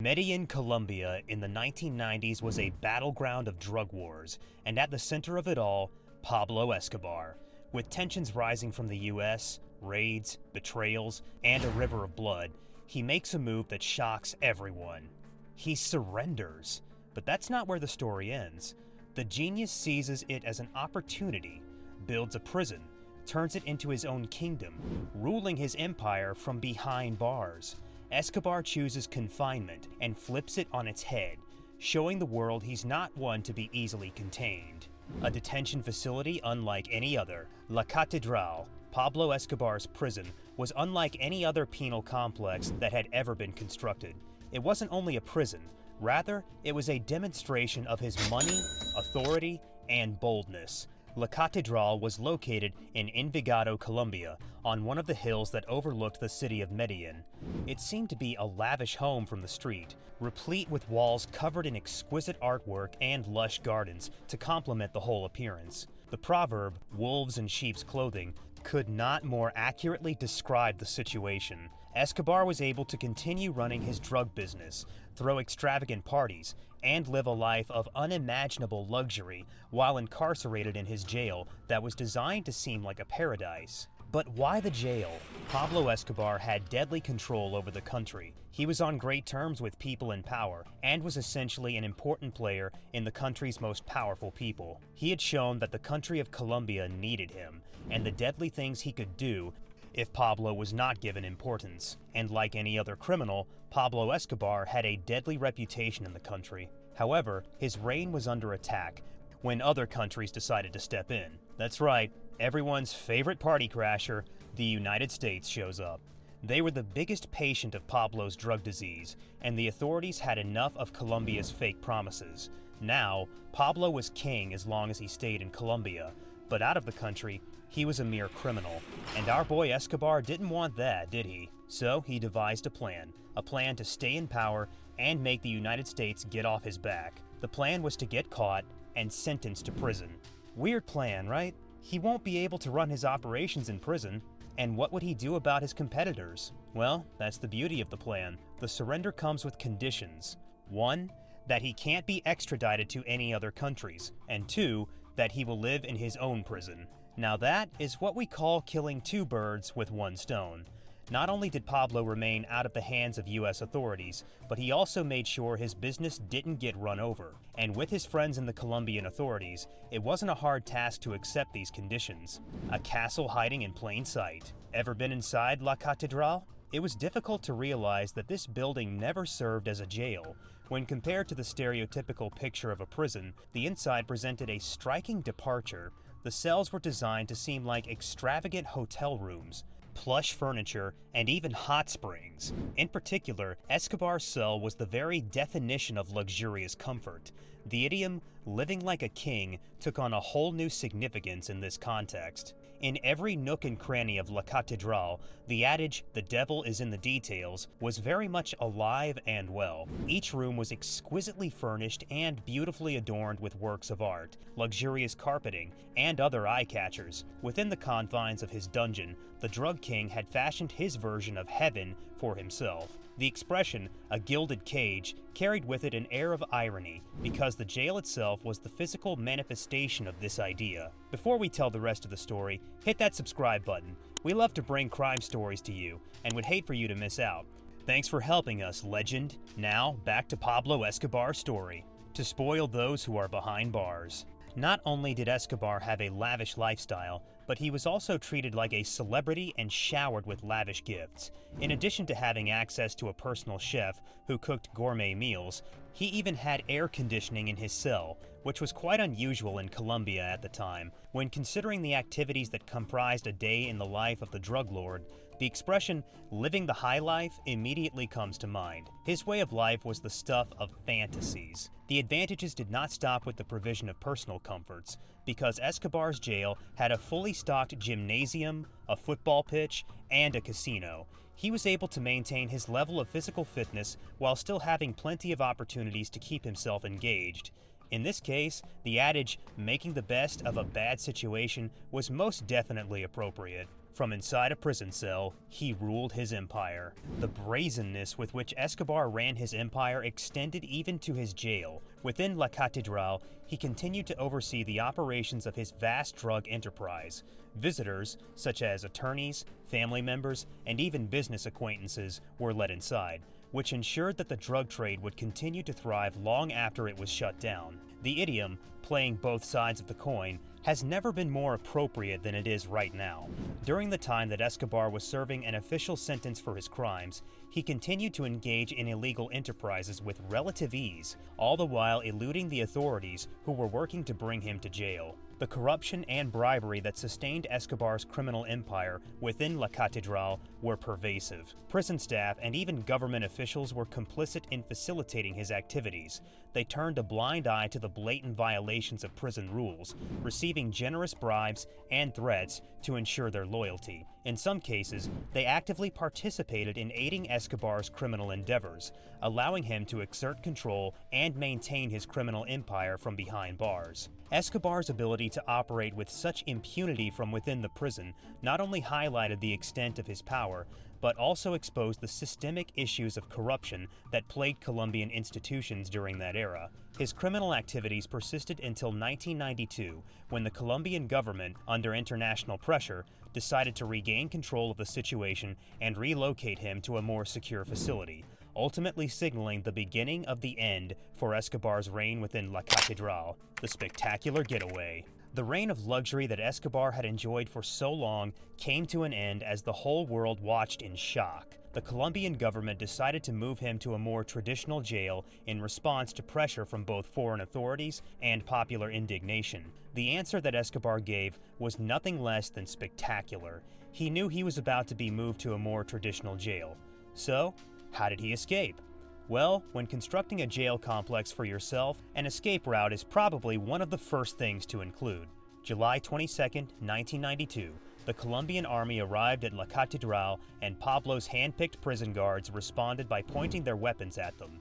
Medellin, Colombia in the 1990s was a battleground of drug wars, and at the center of it all, Pablo Escobar. With tensions rising from the US, raids, betrayals, and a river of blood, he makes a move that shocks everyone. He surrenders. But that's not where the story ends. The genius seizes it as an opportunity, builds a prison, turns it into his own kingdom, ruling his empire from behind bars. Escobar chooses confinement and flips it on its head, showing the world he's not one to be easily contained. A detention facility unlike any other, La Catedral, Pablo Escobar's prison, was unlike any other penal complex that had ever been constructed. It wasn't only a prison, rather, it was a demonstration of his money, authority, and boldness. La Catedral was located in Envigado, Colombia, on one of the hills that overlooked the city of Medellin. It seemed to be a lavish home from the street, replete with walls covered in exquisite artwork and lush gardens to complement the whole appearance. The proverb, wolves in sheep's clothing, could not more accurately describe the situation. Escobar was able to continue running his drug business, throw extravagant parties, and live a life of unimaginable luxury while incarcerated in his jail that was designed to seem like a paradise. But why the jail? Pablo Escobar had deadly control over the country. He was on great terms with people in power, and was essentially an important player in the country's most powerful people. He had shown that the country of Colombia needed him, and the deadly things he could do if Pablo was not given importance. And like any other criminal, Pablo Escobar had a deadly reputation in the country. However, his reign was under attack when other countries decided to step in. That's right, everyone's favorite party crasher, the United States, shows up. They were the biggest patient of Pablo's drug disease, and the authorities had enough of Colombia's fake promises. Now, Pablo was king as long as he stayed in Colombia, but out of the country, he was a mere criminal. And our boy Escobar didn't want that, did he? So he devised a plan to stay in power and make the United States get off his back. The plan was to get caught and sentenced to prison. Weird plan, right? He won't be able to run his operations in prison. And what would he do about his competitors? Well, that's the beauty of the plan. The surrender comes with conditions. 1, that he can't be extradited to any other countries. And 2, that he will live in his own prison. Now that is what we call killing two birds with one stone. Not only did Pablo remain out of the hands of US authorities, but he also made sure his business didn't get run over. And with his friends in the Colombian authorities, it wasn't a hard task to accept these conditions. A castle hiding in plain sight. Ever been inside La Catedral? It was difficult to realize that this building never served as a jail. When compared to the stereotypical picture of a prison, the inside presented a striking departure. The cells were designed to seem like extravagant hotel rooms, plush furniture, and even hot springs. In particular, Escobar's cell was the very definition of luxurious comfort. The idiom, living like a king, took on a whole new significance in this context. In every nook and cranny of La Catedral, the adage, "the devil is in the details," was very much alive and well. Each room was exquisitely furnished and beautifully adorned with works of art, luxurious carpeting, and other eye-catchers. Within the confines of his dungeon, the drug king had fashioned his version of heaven for himself. The expression, "a gilded cage," carried with it an air of irony, because the jail itself was the physical manifestation of this idea. Before we tell the rest of the story, hit that subscribe button. We love to bring crime stories to you, and would hate for you to miss out. Thanks for helping us, legend. Now, back to Pablo Escobar's story. To spoil those who are behind bars. Not only did Escobar have a lavish lifestyle, but he was also treated like a celebrity and showered with lavish gifts. In addition to having access to a personal chef who cooked gourmet meals, he even had air conditioning in his cell, which was quite unusual in Colombia at the time. When considering the activities that comprised a day in the life of the drug lord, the expression, "living the high life," immediately comes to mind. His way of life was the stuff of fantasies. The advantages did not stop with the provision of personal comforts, because Escobar's jail had a fully stocked gymnasium, a football pitch, and a casino. He was able to maintain his level of physical fitness while still having plenty of opportunities to keep himself engaged. In this case, the adage, "making the best of a bad situation," was most definitely appropriate. From inside a prison cell, he ruled his empire. The brazenness with which Escobar ran his empire extended even to his jail. Within La Catedral, he continued to oversee the operations of his vast drug enterprise. Visitors, such as attorneys, family members, and even business acquaintances, were let inside, which ensured that the drug trade would continue to thrive long after it was shut down. The idiom, playing both sides of the coin, has never been more appropriate than it is right now. During the time that Escobar was serving an official sentence for his crimes, he continued to engage in illegal enterprises with relative ease, all the while eluding the authorities who were working to bring him to jail. The corruption and bribery that sustained Escobar's criminal empire within La Catedral were pervasive. Prison staff and even government officials were complicit in facilitating his activities. They turned a blind eye to the blatant violations of prison rules, receiving generous bribes and threats to ensure their loyalty. In some cases, they actively participated in aiding Escobar's criminal endeavors, allowing him to exert control and maintain his criminal empire from behind bars. Escobar's ability to operate with such impunity from within the prison not only highlighted the extent of his power, but also exposed the systemic issues of corruption that plagued Colombian institutions during that era. His criminal activities persisted until 1992, when the Colombian government, under international pressure, decided to regain control of the situation and relocate him to a more secure facility, ultimately signaling the beginning of the end for Escobar's reign within La Catedral, the spectacular getaway. The reign of luxury that Escobar had enjoyed for so long came to an end as the whole world watched in shock. The Colombian government decided to move him to a more traditional jail in response to pressure from both foreign authorities and popular indignation. The answer that Escobar gave was nothing less than spectacular. He knew he was about to be moved to a more traditional jail. So, how did he escape? Well, when constructing a jail complex for yourself, an escape route is probably one of the first things to include. July 22, 1992, the Colombian army arrived at La Catedral and Pablo's hand-picked prison guards responded by pointing their weapons at them,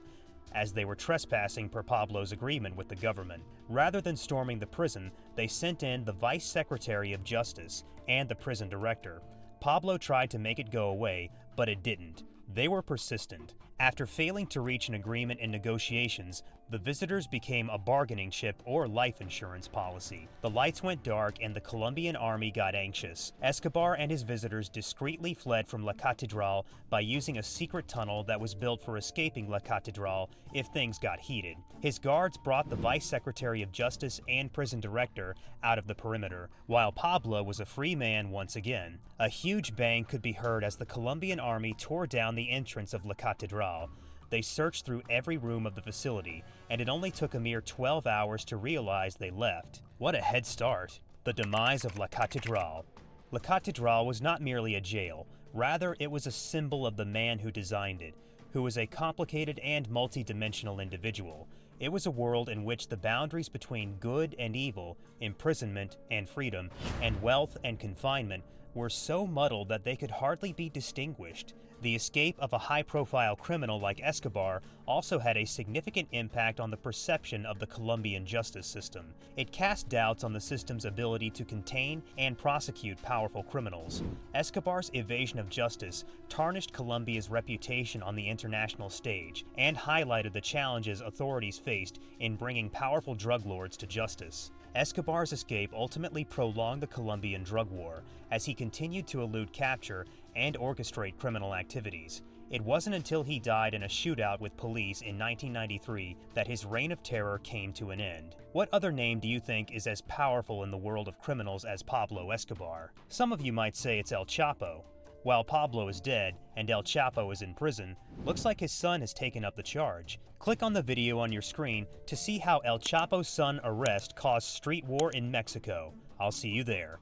as they were trespassing per Pablo's agreement with the government. Rather than storming the prison, they sent in the Vice Secretary of Justice and the prison director. Pablo tried to make it go away, but it didn't. They were persistent. After failing to reach an agreement in negotiations, the visitors became a bargaining chip or life insurance policy. The lights went dark and the Colombian army got anxious. Escobar and his visitors discreetly fled from La Catedral by using a secret tunnel that was built for escaping La Catedral if things got heated. His guards brought the Vice Secretary of Justice and prison director out of the perimeter, while Pablo was a free man once again. A huge bang could be heard as the Colombian army tore down the entrance of La Catedral. They searched through every room of the facility, and it only took a mere 12 hours to realize they left. What a head start! The demise of La Catedral. La Catedral was not merely a jail, rather it was a symbol of the man who designed it, who was a complicated and multi-dimensional individual. It was a world in which the boundaries between good and evil, imprisonment and freedom, and wealth and confinement were so muddled that they could hardly be distinguished. The escape of a high-profile criminal like Escobar also had a significant impact on the perception of the Colombian justice system. It cast doubts on the system's ability to contain and prosecute powerful criminals. Escobar's evasion of justice tarnished Colombia's reputation on the international stage and highlighted the challenges authorities faced in bringing powerful drug lords to justice. Escobar's escape ultimately prolonged the Colombian drug war, as he continued to elude capture and orchestrate criminal activities. It wasn't until he died in a shootout with police in 1993 that his reign of terror came to an end. What other name do you think is as powerful in the world of criminals as Pablo Escobar? Some of you might say it's El Chapo. While Pablo is dead and El Chapo is in prison, looks like his son has taken up the charge. Click on the video on your screen to see how El Chapo's son's arrest caused street war in Mexico. I'll see you there.